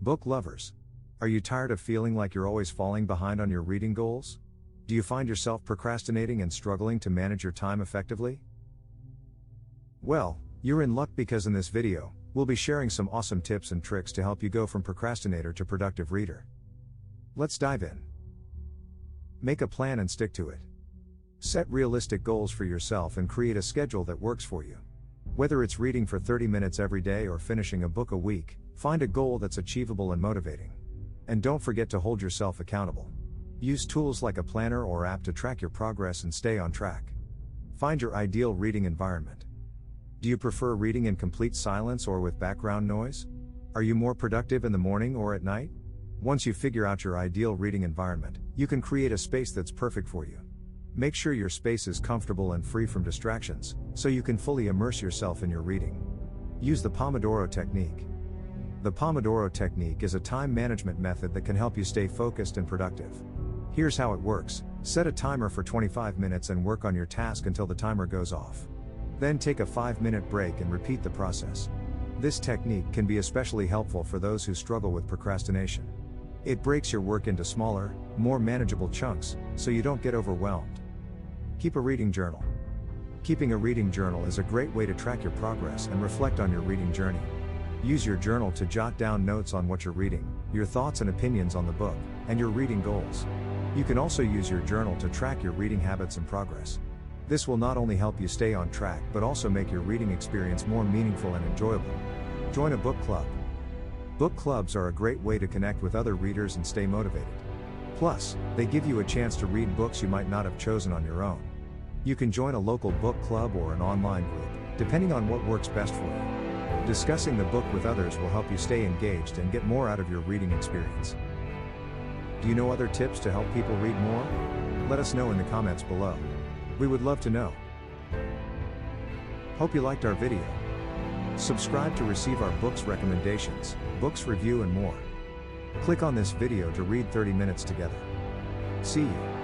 Book lovers. Are you tired of feeling like you're always falling behind on your reading goals? Do you find yourself procrastinating and struggling to manage your time effectively? Well, you're in luck because in this video, we'll be sharing some awesome tips and tricks to help you go from procrastinator to productive reader. Let's dive in. Make a plan and stick to it. Set realistic goals for yourself and create a schedule that works for you. Whether it's reading for 30 minutes every day or finishing a book a week, find a goal that's achievable and motivating. And don't forget to hold yourself accountable. Use tools like a planner or app to track your progress and stay on track. Find your ideal reading environment. Do you prefer reading in complete silence or with background noise? Are you more productive in the morning or at night? Once you figure out your ideal reading environment, you can create a space that's perfect for you. Make sure your space is comfortable and free from distractions, so you can fully immerse yourself in your reading. Use the Pomodoro technique. The Pomodoro technique is a time management method that can help you stay focused and productive. Here's how it works. Set a timer for 25 minutes and work on your task until the timer goes off. Then take a 5-minute break and repeat the process. This technique can be especially helpful for those who struggle with procrastination. It breaks your work into smaller, more manageable chunks, so you don't get overwhelmed. Keep a reading journal. Keeping a reading journal is a great way to track your progress and reflect on your reading journey. Use your journal to jot down notes on what you're reading, your thoughts and opinions on the book, and your reading goals. You can also use your journal to track your reading habits and progress. This will not only help you stay on track but also make your reading experience more meaningful and enjoyable. Join a book club. Book clubs are a great way to connect with other readers and stay motivated. Plus, they give you a chance to read books you might not have chosen on your own. You can join a local book club or an online group, depending on what works best for you. Discussing the book with others will help you stay engaged and get more out of your reading experience. Do you know other tips to help people read more? Let us know in the comments below. We would love to know. Hope you liked our video. Subscribe to receive our books recommendations, books review and more. Click on this video to read 30 minutes together. See you.